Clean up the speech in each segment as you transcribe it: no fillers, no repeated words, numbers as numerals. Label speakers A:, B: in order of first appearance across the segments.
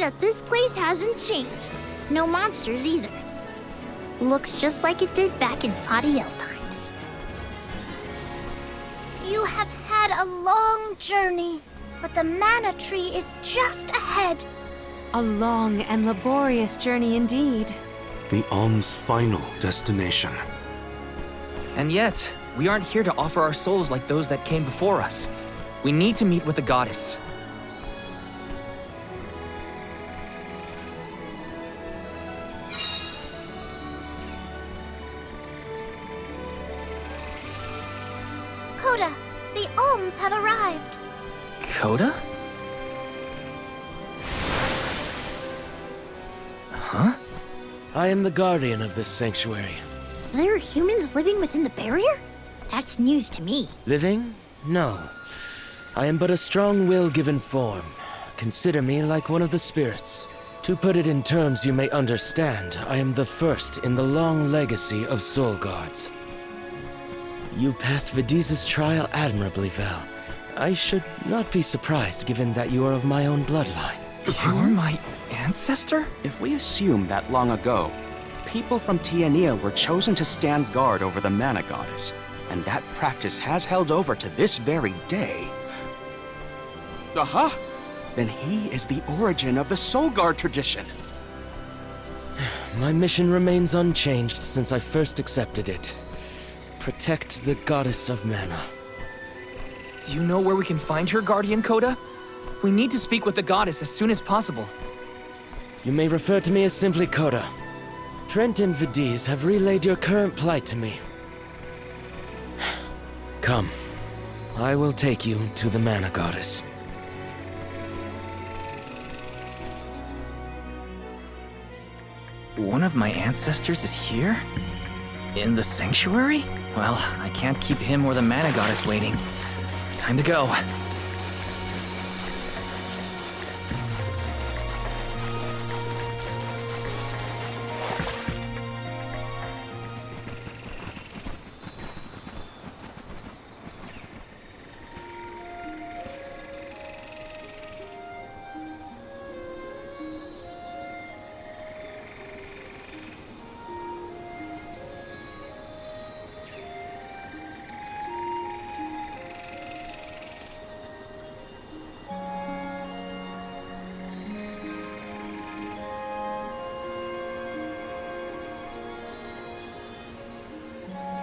A: that this place hasn't changed. No monsters either. Looks just like it did back in Fadiel times. You have had a long journey, but the mana tree is just ahead.
B: A long and laborious journey indeed.
C: The Alm's final destination.
D: And yet, we aren't here to offer our souls like those that came before us. We need to meet with the goddess.
A: Coda, the Alms have arrived.
D: Coda? Huh?
E: I am the guardian of this sanctuary.
A: There are humans living within the barrier? That's news to me.
E: Living? No. I am but a strong will given form. Consider me like one of the spirits. To put it in terms you may understand, I am the first in the long legacy of soul guards. You passed Vidiz's trial admirably, Val. I should not be surprised given that you are of my own bloodline.
D: You're my ancestor?
F: If we assume that long ago, people from Tiania were chosen to stand guard over the mana goddess, and that practice has held over to this very day. Aha! Then he is the origin of the Soul Guard tradition.
E: My mission remains unchanged since I first accepted it. Protect the goddess of mana.
D: Do you know where we can find her, Guardian Coda? We need to speak with the goddess as soon as possible.
E: You may refer to me as simply Coda. Trent and Vidiz have relayed your current plight to me. Come. I will take you to the mana goddess.
D: One of my ancestors is here? In the sanctuary? Well, I can't keep him or the mana goddess waiting. Time to go.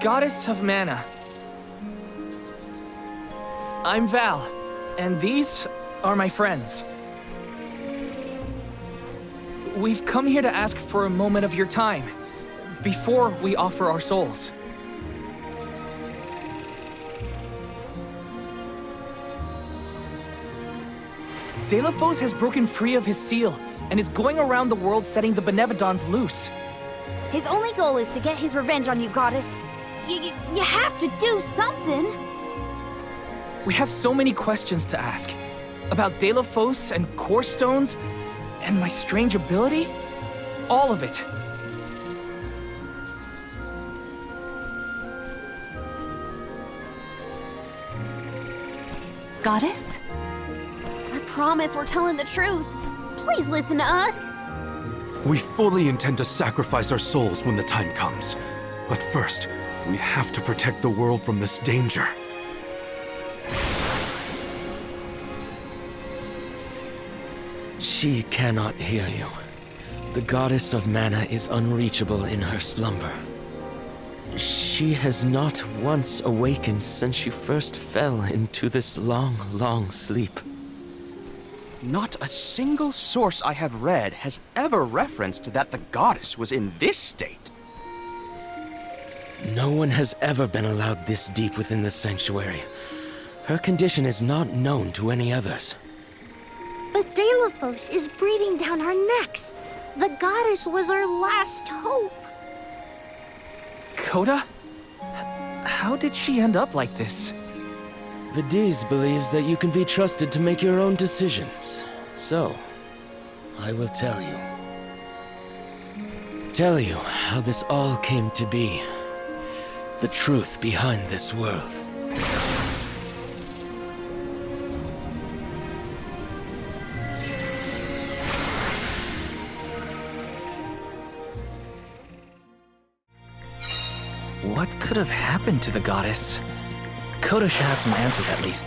D: Goddess of Mana. I'm Val, and these are my friends. We've come here to ask for a moment of your time, before we offer our souls. Delafos has broken free of his seal, and is going around the world setting the Benevodons loose.
B: His only goal is to get his revenge on you, goddess. You have to do something!
D: We have so many questions to ask. About Delafos and Core Stones, and my strange ability. All of it.
B: Goddess? I promise we're telling the truth. Please listen to us.
C: We fully intend to sacrifice our souls when the time comes. But first, we have to protect the world from this danger.
E: She cannot hear you. The goddess of mana is unreachable in her slumber. She has not once awakened since she first fell into this long, long sleep.
F: Not a single source I have read has ever referenced that the goddess was in this state.
E: No one has ever been allowed this deep within the sanctuary. Her condition is not known to any others.
A: But Delafos is breathing down our necks. The goddess was our last hope.
D: Coda? How did she end up like this?
E: Vidiz believes that you can be trusted to make your own decisions. So, I will tell you. Tell you how this all came to be. The truth behind this world.
D: What could have happened to the goddess? Koda should have some answers at least.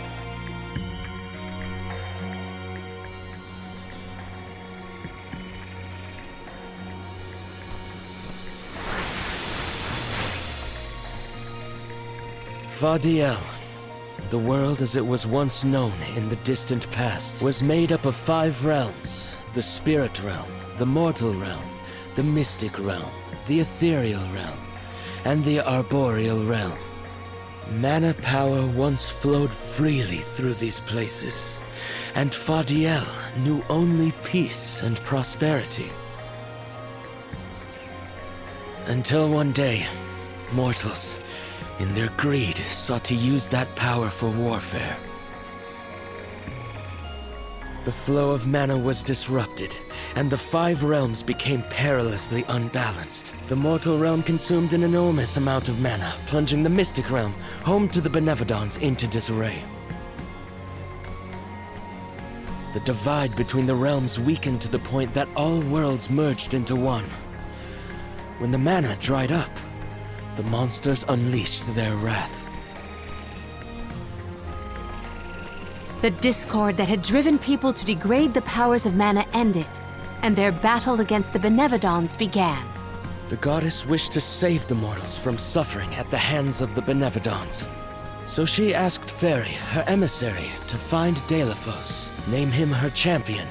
E: Fadiel, the world as it was once known in the distant past, was made up of 5 realms: the spirit realm, the mortal realm, the mystic realm, the ethereal realm, and the arboreal realm. Mana power once flowed freely through these places, and Fadiel knew only peace and prosperity. Until one day, mortals, in their greed, sought to use that power for warfare. The flow of mana was disrupted, and the 5 realms became perilously unbalanced. The mortal realm consumed an enormous amount of mana, plunging the mystic realm, home to the Benevodons, into disarray. The divide between the realms weakened to the point that all worlds merged into one. When the mana dried up, the monsters unleashed their wrath.
G: The discord that had driven people to degrade the powers of mana ended, and their battle against the Benevodons began.
E: The goddess wished to save the mortals from suffering at the hands of the Benevodons. So she asked Fairy, her emissary, to find Deilophos, name him her champion,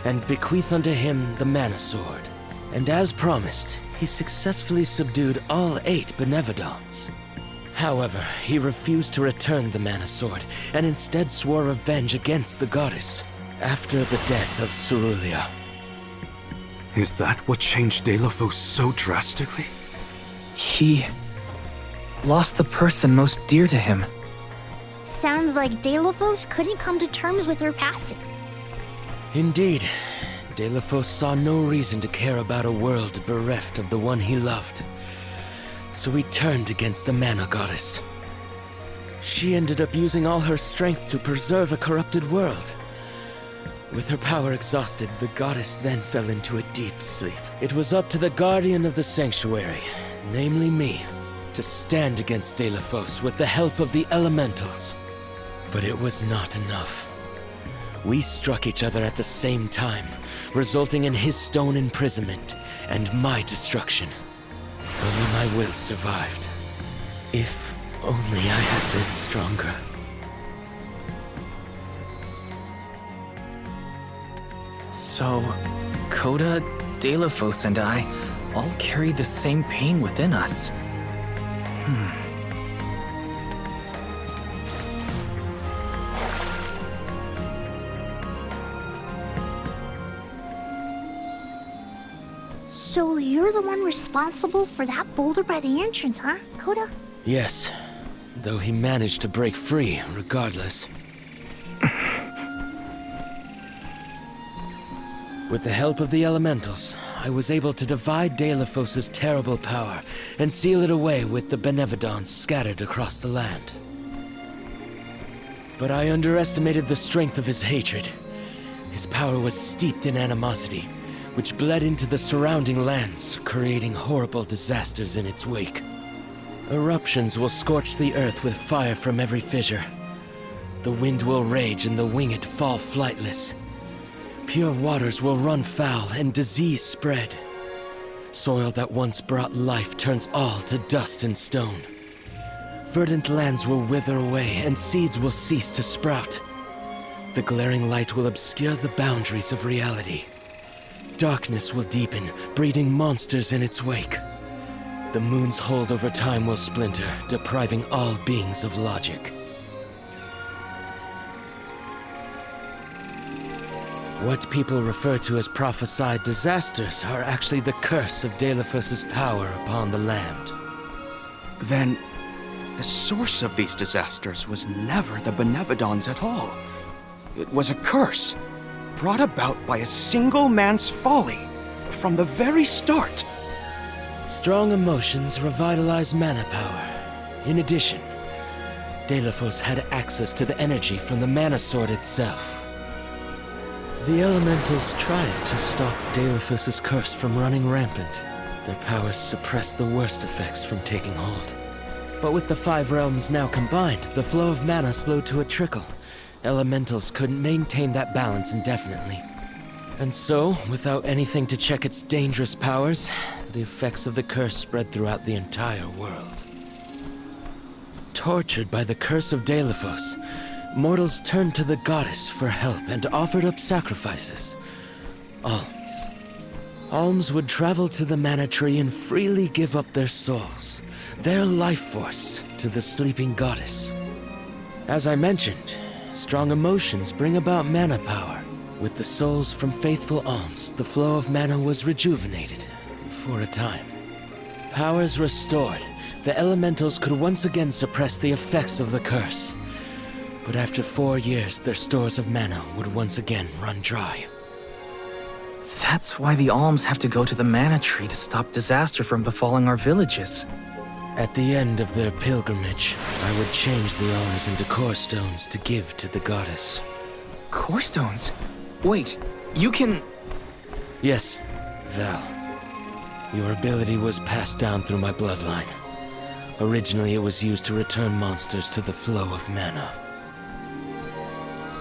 E: and bequeath unto him the Mana Sword. And as promised, he successfully subdued all 8 Benevodons. However, he refused to return the Mana Sword, and instead swore revenge against the goddess, after the death of Cerulia.
C: Is that what changed Deilophos so drastically?
D: He lost the person most dear to him.
A: Sounds like Deilophos couldn't come to terms with her passing.
E: Indeed, Deilophos saw no reason to care about a world bereft of the one he loved. So he turned against the Mana Goddess. She ended up using all her strength to preserve a corrupted world. With her power exhausted, the goddess then fell into a deep sleep. It was up to the guardian of the sanctuary, namely me, to stand against Deilophos with the help of the elementals. But it was not enough. We struck each other at the same time, resulting in his stone imprisonment and my destruction. Only my will survived. If only I had been stronger.
D: So, Koda, Deilophos, and I all carry the same pain within us.
A: So you're the one responsible for that boulder by the entrance, huh, Koda?
E: Yes, though he managed to break free regardless. With the help of the elementals, I was able to divide Deilophos' terrible power and seal it away with the Benevodons scattered across the land. But I underestimated the strength of his hatred. His power was steeped in animosity, which bled into the surrounding lands, creating horrible disasters in its wake. Eruptions will scorch the earth with fire from every fissure. The wind will rage and the winged fall flightless. Pure waters will run foul and disease spread. Soil that once brought life turns all to dust and stone. Verdant lands will wither away and seeds will cease to sprout. The glaring light will obscure the boundaries of reality. Darkness will deepen, breeding monsters in its wake. The moon's hold over time will splinter, depriving all beings of logic. What people refer to as prophesied disasters are actually the curse of Deilophos' power upon the land.
F: Then, the source of these disasters was never the Benevodons at all. It was a curse, brought about by a single man's folly, from the very start.
E: Strong emotions revitalize mana power. In addition, Deilophos had access to the energy from the Mana Sword itself. The elementals tried to stop Deilophos' curse from running rampant. Their powers suppressed the worst effects from taking hold. But with the 5 realms now combined, the flow of mana slowed to a trickle. Elementals couldn't maintain that balance indefinitely. And so, without anything to check its dangerous powers, the effects of the curse spread throughout the entire world. Tortured by the curse of Deilephos, mortals turned to the goddess for help and offered up sacrifices. Alms. Alms would travel to the mana tree and freely give up their souls, their life force, to the sleeping goddess. As I mentioned, strong emotions bring about mana power. With the souls from faithful alms, the flow of mana was rejuvenated, for a time. Powers restored, the elementals could once again suppress the effects of the curse. But after 4 years, their stores of mana would once again run dry.
D: That's why the alms have to go to the mana tree to stop disaster from befalling our villages.
E: At the end of their pilgrimage, I would change the alms into core stones to give to the goddess.
D: Core stones? Wait, you can...
E: Yes, Val. Your ability was passed down through my bloodline. Originally, it was used to return monsters to the flow of mana.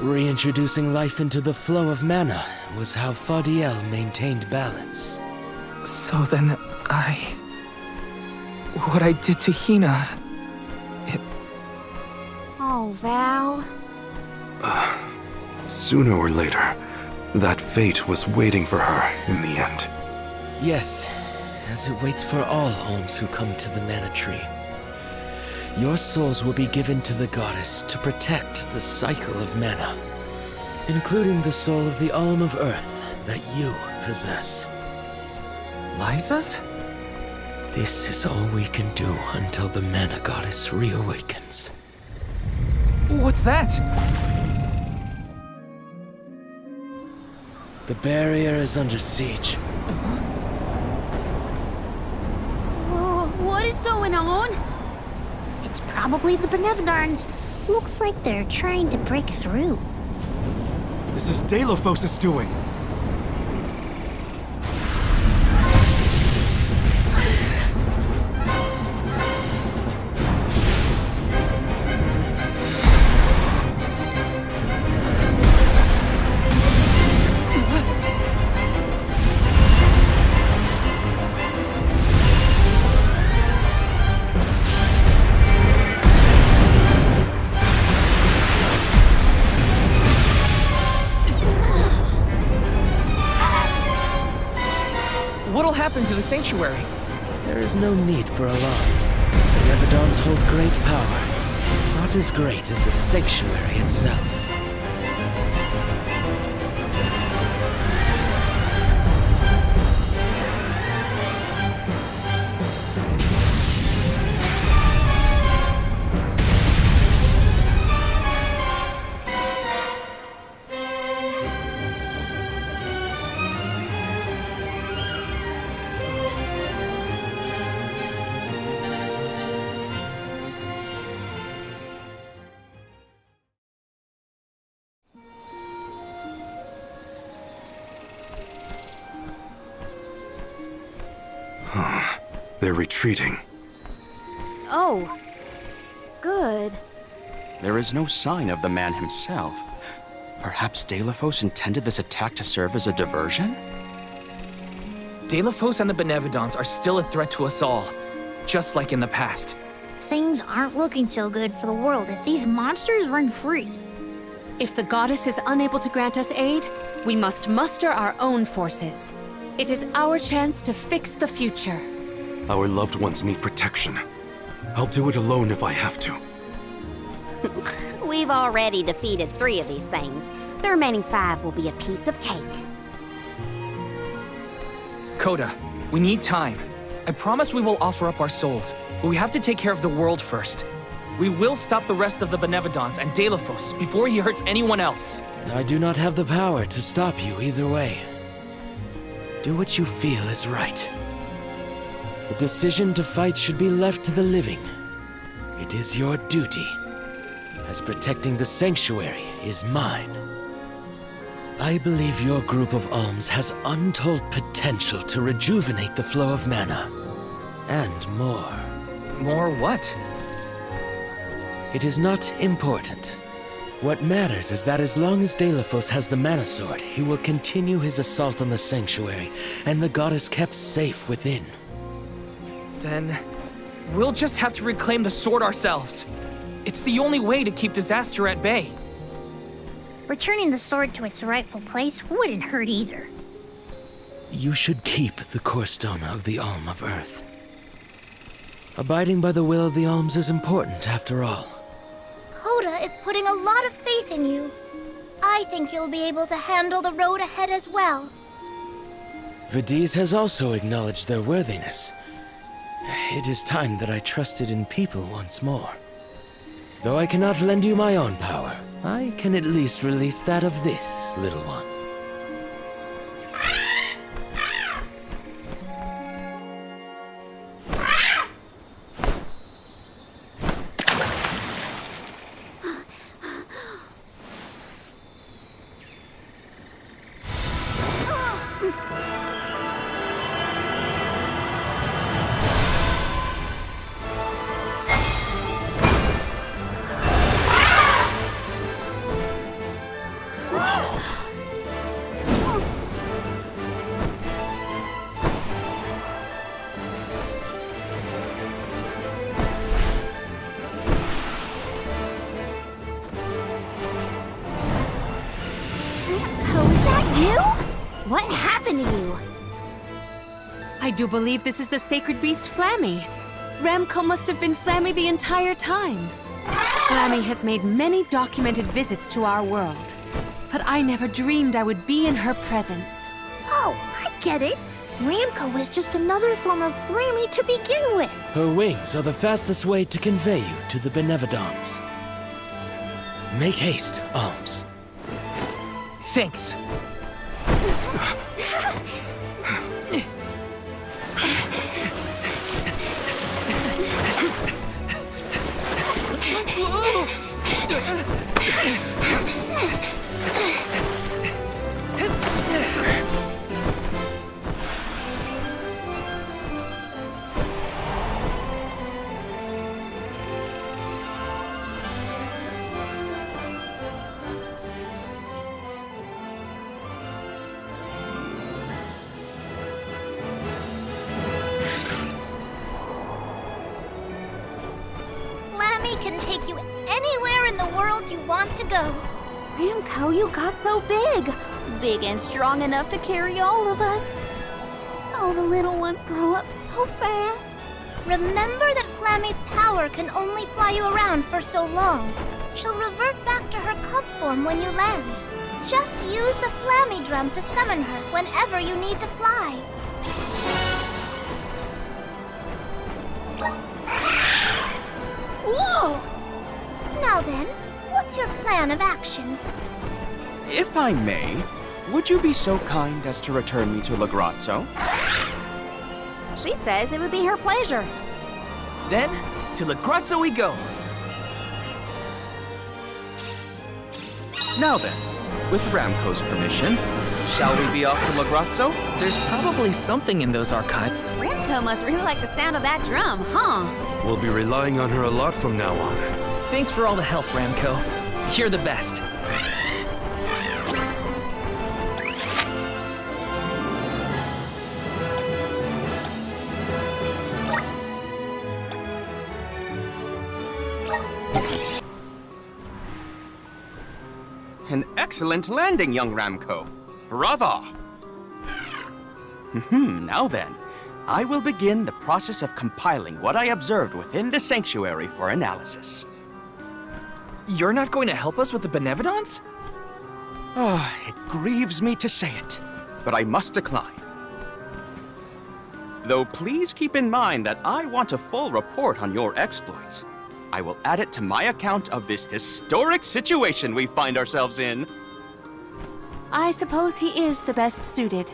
E: Reintroducing life into the flow of mana was how Fadiel maintained balance.
D: So then, what I did to Hina...
B: Oh, Val.
C: Sooner or later, that fate was waiting for her in the end.
E: Yes, as it waits for all alms who come to the mana tree. Your souls will be given to the goddess to protect the cycle of mana, including the soul of the alm of earth that you possess.
D: Liza's?
E: This is all we can do until the mana goddess reawakens.
D: What's that?
E: The barrier is under siege.
B: Whoa, what is going on?
A: It's probably the Benevodons. Looks like they're trying to break through.
C: This is Deilephos' doing.
D: What'll happen to the sanctuary?
E: There is no need for alarm. The Benevodons hold great power, not as great as the sanctuary itself.
C: They're retreating.
B: Oh, good.
F: There is no sign of the man himself. Perhaps Deilephos intended this attack to serve as a diversion?
D: Deilephos and the Benevodons are still a threat to us all, just like in the past.
A: Things aren't looking so good for the world if these monsters run free.
G: If the goddess is unable to grant us aid, we must muster our own forces. It is our chance to fix the future.
C: Our loved ones need protection. I'll do it alone if I have to.
B: We've already defeated 3 of these things. The remaining 5 will be a piece of cake.
D: Coda, we need time. I promise we will offer up our souls, but we have to take care of the world first. We will stop the rest of the Benevodons and Deilephos before he hurts anyone else.
E: I do not have the power to stop you either way. Do what you feel is right. The decision to fight should be left to the living. It is your duty, as protecting the sanctuary is mine. I believe your group of alms has untold potential to rejuvenate the flow of mana. And more.
D: More what?
E: It is not important. What matters is that as long as Delafos has the Mana Sword, he will continue his assault on the Sanctuary, and the goddess kept safe within.
D: Then we'll just have to reclaim the sword ourselves. It's the only way to keep disaster at bay.
A: Returning the sword to its rightful place wouldn't hurt either.
E: You should keep the core stone of the Alm of Earth. Abiding by the will of the Alms is important, after all.
A: Coda is putting a lot of faith in you. I think you'll be able to handle the road ahead as well.
E: Vidiz has also acknowledged their worthiness. It is time that I trusted in people once more. Though I cannot lend you my own power, I can at least release that of this little one.
B: What happened to you?
G: I do believe this is the sacred beast Flammy. Ramco must have been Flammy the entire time. Flammy has made many documented visits to our world, but I never dreamed I would be in her presence.
A: Oh, I get it. Ramco was just another form of Flammy to begin with.
E: Her wings are the fastest way to convey you to the Benevodons. Make haste, Alms.
D: Thanks.
A: Flammy can take you anywhere in the world you want to go.
B: Ramco, you got so big. Big and strong enough to carry all of us. All the little ones grow up so fast.
A: Remember that Flammy's power can only fly you around for so long. She'll revert back to her cub form when you land. Just use the Flammy drum to summon her whenever you need to fly. Whoa! Now then, what's your plan of action?
F: If I may, would you be so kind as to return me to Lagrazzo?
B: She says it would be her pleasure.
D: Then, to Lagrazzo we go.
F: Now then, with Ramco's permission, shall we be off to Lagrazzo?
D: There's probably something in those archives.
B: Ramco must really like the sound of that drum, huh?
C: We'll be relying on her a lot from now on.
D: Thanks for all the help, Ramco. You're the best.
F: An excellent landing, young Ramco. Brava! Now then, I will begin the process of compiling what I observed within the sanctuary for analysis.
D: You're not going to help us with the Benevodons?
F: It grieves me to say it, but I must decline. Though please keep in mind that I want a full report on your exploits. I will add it to my account of this historic situation we find ourselves in.
G: I suppose he is the best suited.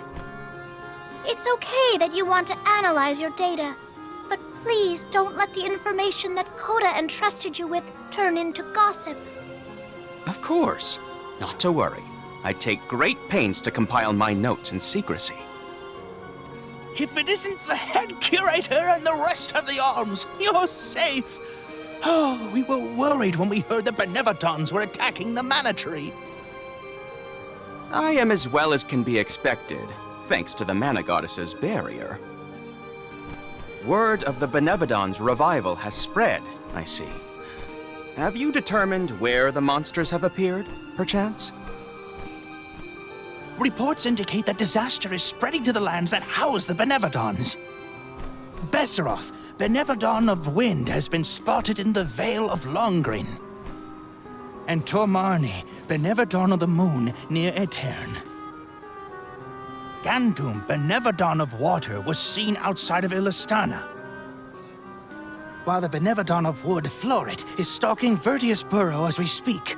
A: It's okay that you want to analyze your data, but please don't let the information that Coda entrusted you with turn into gossip.
F: Of course. Not to worry. I take great pains to compile my notes in secrecy.
H: If it isn't the head curator and the rest of the alms, you're safe. Oh, we were worried when we heard the Benevitons were attacking the Mana Tree.
F: I am as well as can be expected, thanks to the Mana Goddess's barrier. Word of the Benevidon's revival has spread, I see. Have you determined where the monsters have appeared, perchance?
H: Reports indicate that disaster is spreading to the lands that house the Benevidons. Besseroth, Benevidon of Wind, has been spotted in the Vale of Longgreen. And Tormarni, Benevidon of the Moon, near Aetern. Gandum, Benevidon of Water, was seen outside of Illistana. While the Benevidon of Wood, Florit, is stalking Vertius Burrow as we speak.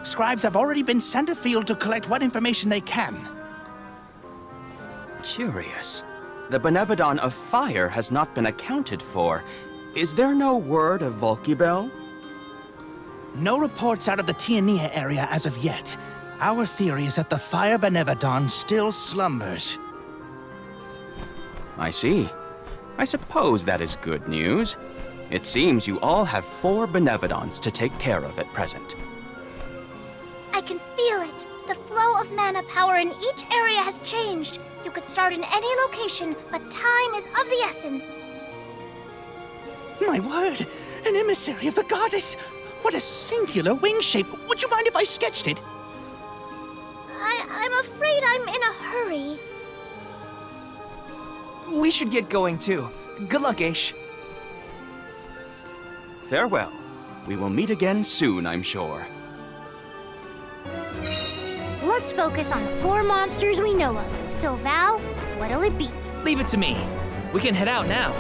H: Scribes have already been sent afield to collect what information they can.
F: Curious. The Benevidon of Fire has not been accounted for. Is there no word of Volkibel?
H: No reports out of the Tiania area as of yet. Our theory is that the Fire Benevidon still slumbers.
F: I see. I suppose that is good news. It seems you all have 4 Benevidons to take care of at present.
A: I can feel it. The flow of mana power in each area has changed. You could start in any location, but time is of the essence.
H: My word! An emissary of the goddess! What a singular wing shape! Would you mind if I sketched it?
A: I'm afraid I'm in a hurry.
D: We should get going too. Good luck, Aish.
F: Farewell. We will meet again soon, I'm sure.
A: Let's focus on the 4 monsters we know of. So, Val, what'll it be?
D: Leave it to me. We can head out now.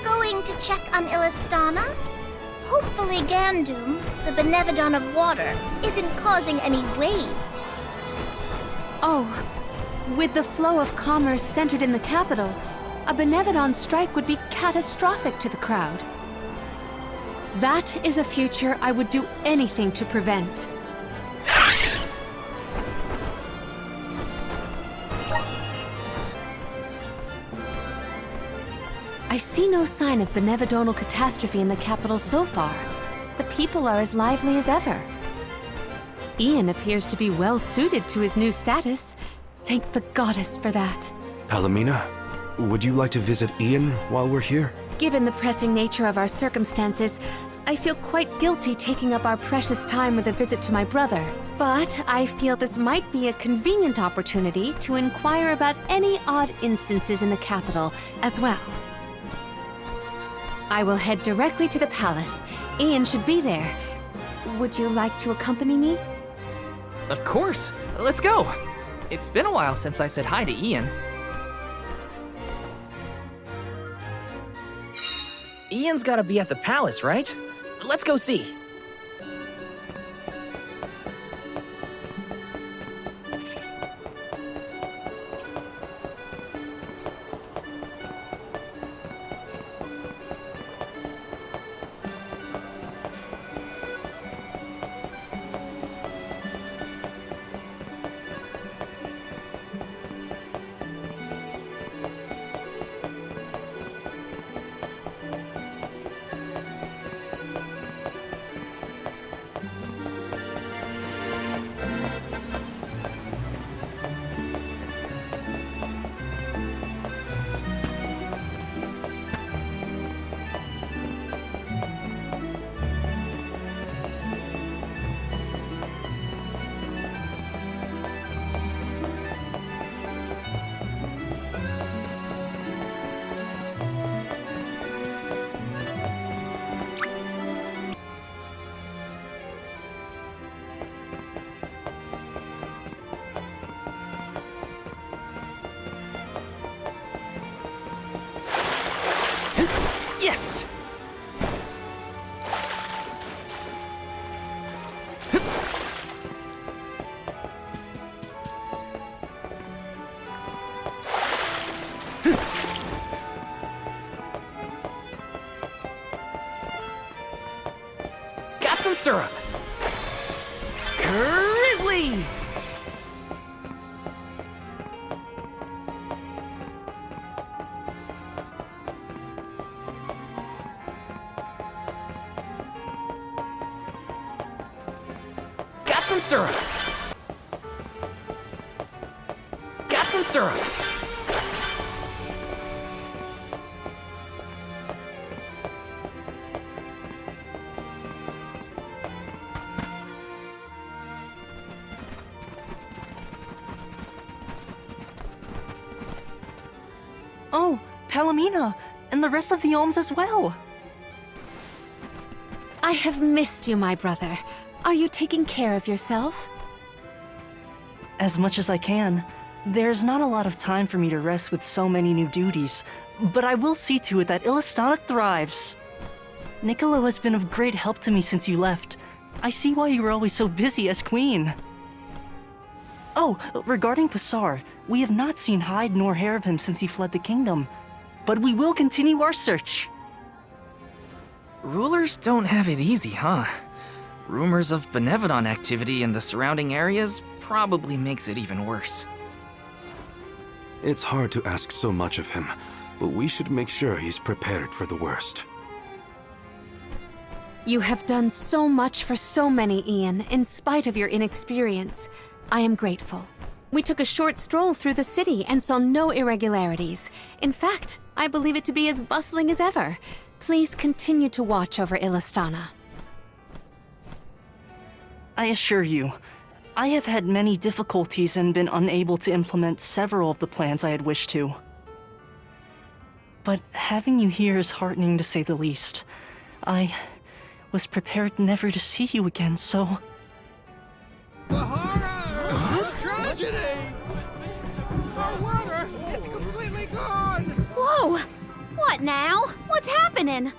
A: Going to check on Illistana? Hopefully Gandum, the Benevidon of Water, isn't causing any waves.
G: Oh, with the flow of commerce centered in the capital, a Benevidon strike would be catastrophic to the crowd. That is a future I would do anything to prevent. I see no sign of benevidonal catastrophe in the capital so far. The people are as lively as ever. Ian appears to be well suited to his new status. Thank the goddess for that.
C: Palomina, would you like to visit Ian while we're here?
G: Given the pressing nature of our circumstances, I feel quite guilty taking up our precious time with a visit to my brother. But I feel this might be a convenient opportunity to inquire about any odd instances in the capital as well. I will head directly to the palace. Ian should be there. Would you like to accompany me?
D: Of course. Let's go. It's been a while since I said hi to Ian. Ian's gotta be at the palace, right? Let's go see. Yes! syrup! Grizzly! Got some syrup! Got some syrup!
I: Oh, Palomina, and the rest of the Ohms as well.
G: I have missed you, my brother. Are you taking care of yourself?
I: As much as I can. There's not a lot of time for me to rest with so many new duties, but I will see to it that Illistana thrives. Niccolo has been of great help to me since you left. I see why you were always so busy as queen. Oh, regarding Passar, we have not seen hide nor hair of him since he fled the kingdom, but we will continue our search.
D: Rulers don't have it easy, huh? Rumors of Benevodon activity in the surrounding areas probably makes it even worse.
C: It's hard to ask so much of him, but we should make sure he's prepared for the worst.
G: You have done so much for so many, Ian, in spite of your inexperience. I am grateful. We took a short stroll through the city and saw no irregularities. In fact, I believe it to be as bustling as ever. Please continue to watch over Illistana.
I: I assure you, I have had many difficulties and been unable to implement several of the plans I had wished to. But having you here is heartening to say the least. I was prepared never to see you again, so...
J: The horror! The tragedy! Our water is completely gone!
B: Whoa! What now? What's happening?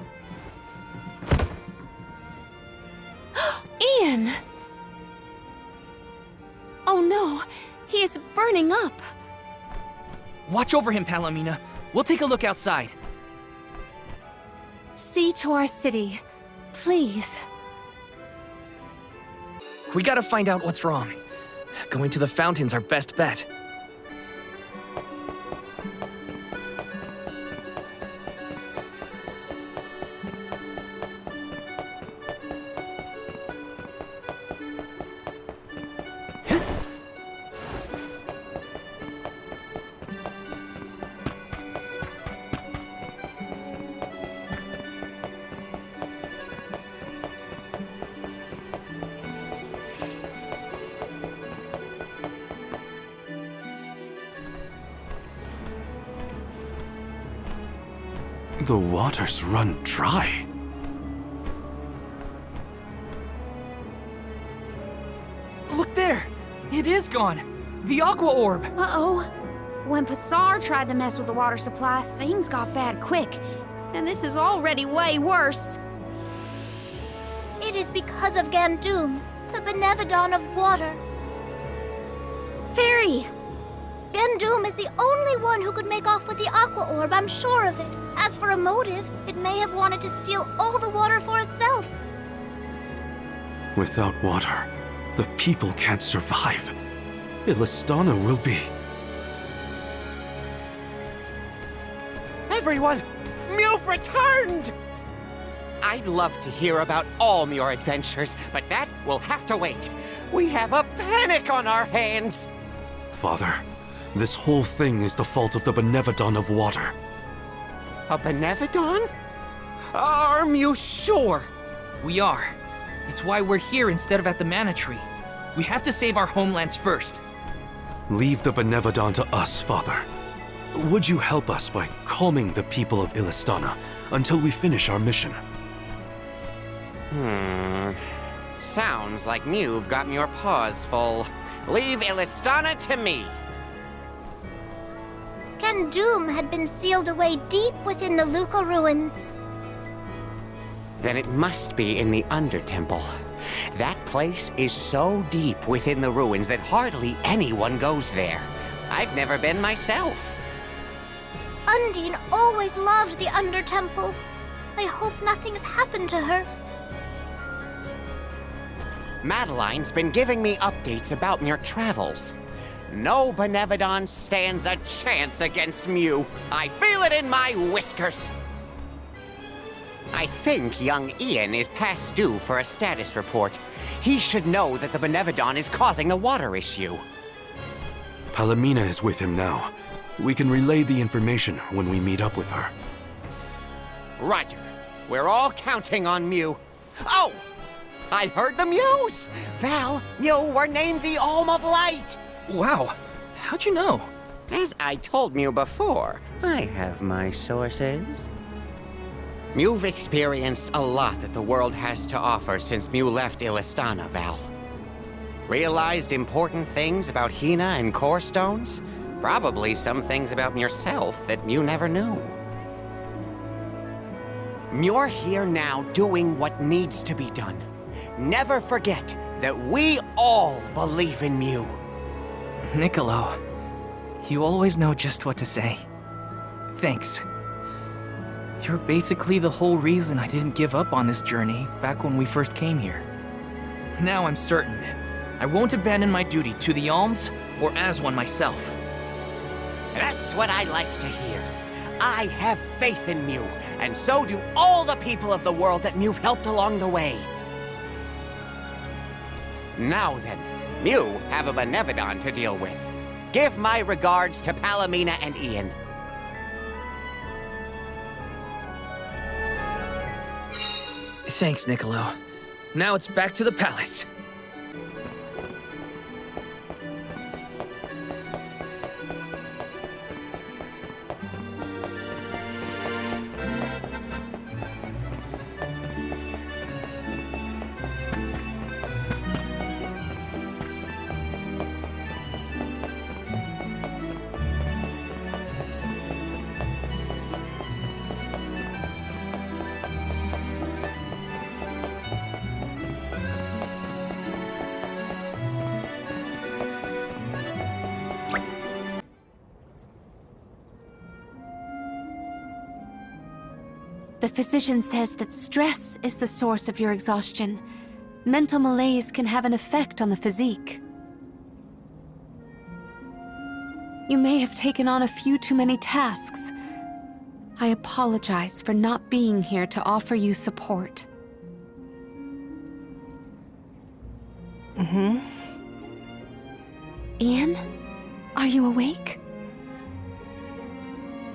G: Ian! Oh no, he is burning up.
D: Watch over him, Palomina. We'll take a look outside.
G: See to our city, please.
D: We gotta find out what's wrong. Going to the fountain's our best bet.
C: The water's run dry.
D: Look there! It is gone! The Aqua Orb!
B: Uh-oh. When Passar tried to mess with the water supply, things got bad quick. And this is already way worse.
A: It is because of Gandum, the Benevodon of water.
B: Fairy!
A: Gandum is the only one who could make off with the Aqua Orb, I'm sure of it. As for a motive, it may have wanted to steal all the water for itself.
C: Without water, the people can't survive. Illistana will be...
K: Everyone! Mewf returned! I'd love to hear about all your adventures, but that will have to wait. We have a panic on our hands!
C: Father, this whole thing is the fault of the Benevodon of water.
K: A Benevodon? Are you sure?
D: We are. It's why we're here instead of at the Mana Tree. We have to save our homelands first.
C: Leave the Benevodon to us, Father. Would you help us by calming the people of Illistana until we finish our mission?
K: Sounds like you've got your paws full. Leave Illistana to me.
A: Gandum had been sealed away deep within the Luca ruins.
K: Then it must be in the Undertemple. That place is so deep within the ruins that hardly anyone goes there. I've never been myself.
A: Undine always loved the Undertemple. I hope nothing's happened to her.
K: Madeline's been giving me updates about your travels. No Benevodon stands a chance against Mew. I feel it in my whiskers. I think young Ian is past due for a status report. He should know that the Benevodon is causing the water issue.
C: Palomina is with him now. We can relay the information when we meet up with her.
K: Roger. We're all counting on Mew. Oh! I heard the Mews! Val, Mew were named the Alm of Light!
D: Wow, how'd you know?
K: As I told Mew before, I have my sources. Mew've experienced a lot that the world has to offer since Mew left Illistana, Val. Realized important things about Hina and Core Stones? Probably some things about yourself that Mew never knew. You're here now doing what needs to be done. Never forget that we all believe in Mew.
D: Niccolo, you always know just what to say. Thanks. You're basically the whole reason I didn't give up on this journey back when we first came here. Now I'm certain I won't abandon my duty to the Alms or as one myself.
K: That's what I like to hear. I have faith in Mew, and so do all the people of the world that Mew've helped along the way. Now then, Mew have a Benevodon to deal with. Give my regards to Palomina and Ian.
D: Thanks, Niccolo. Now it's back to the palace.
G: The physician says that stress is the source of your exhaustion. Mental malaise can have an effect on the physique. You may have taken on a few too many tasks. I apologize for not being here to offer you support. Ian? Are you awake?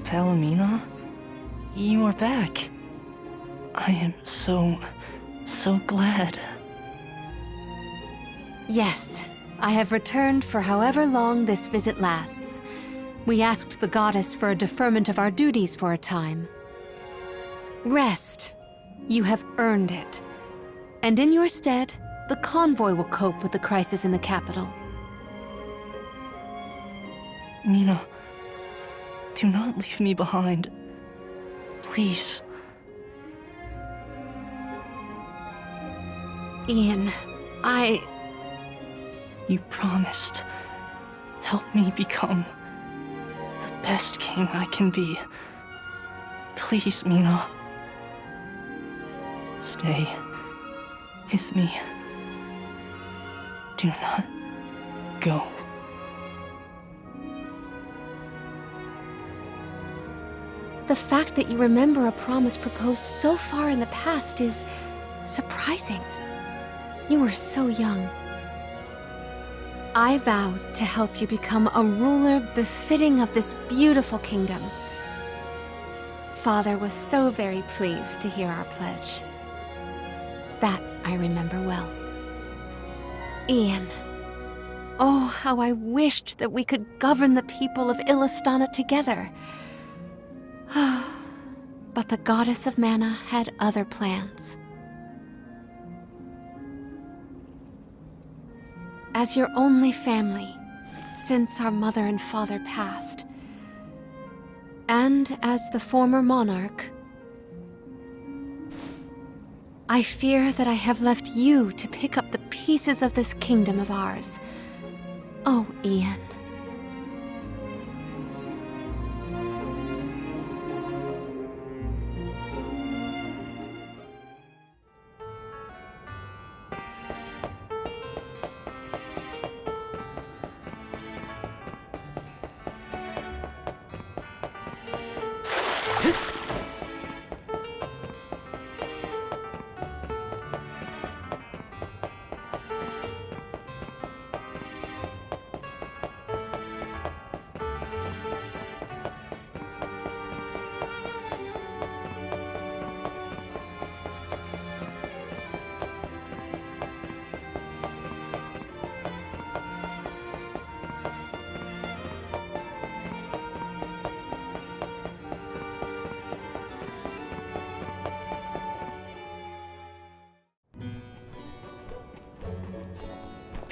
I: Palomina, you are back. I am so glad.
G: Yes, I have returned for however long this visit lasts. We asked the goddess for a deferment of our duties for a time. Rest. You have earned it. And in your stead, the convoy will cope with the crisis in the capital.
I: Mina, do not leave me behind. Please.
G: Ian,
I: You promised. Help me become the best king I can be. Please, Mina. Stay with me. Do not go.
G: The fact that you remember a promise proposed so far in the past is surprising. You were so young. I vowed to help you become a ruler befitting of this beautiful kingdom. Father was so very pleased to hear our pledge. That I remember well. Ian. Oh, how I wished that we could govern the people of Illistana together. But the goddess of mana had other plans. As your only family, since our mother and father passed, and as the former monarch, I fear that I have left you to pick up the pieces of this kingdom of ours. Oh, Ian.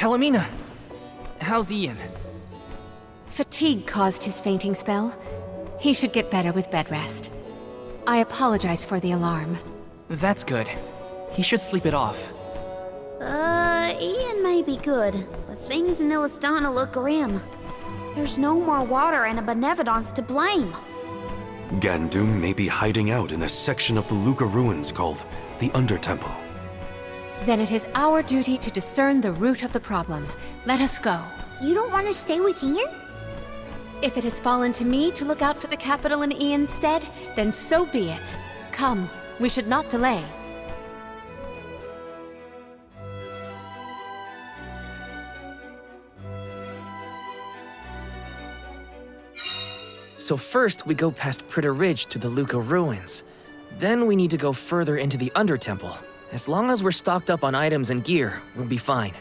D: Palomina, how's Ian?
G: Fatigue caused his fainting spell. He should get better with bed rest. I apologize for the alarm.
D: That's good. He should sleep it off.
B: Ian may be good, but things in Illistana look grim. There's no more water and a Benevodon's to blame.
C: Gandoom may be hiding out in a section of the Luca ruins called the Undertemple.
G: Then it is our duty to discern the root of the problem. Let us go.
A: You don't want to stay with Ian?
G: If it has fallen to me to look out for the capital in Ian's stead, then so be it. Come, we should not delay.
D: So first we go past Pritter Ridge to the Luca ruins. Then we need to go further into the Undertemple. As long as we're stocked up on items and gear, we'll be fine.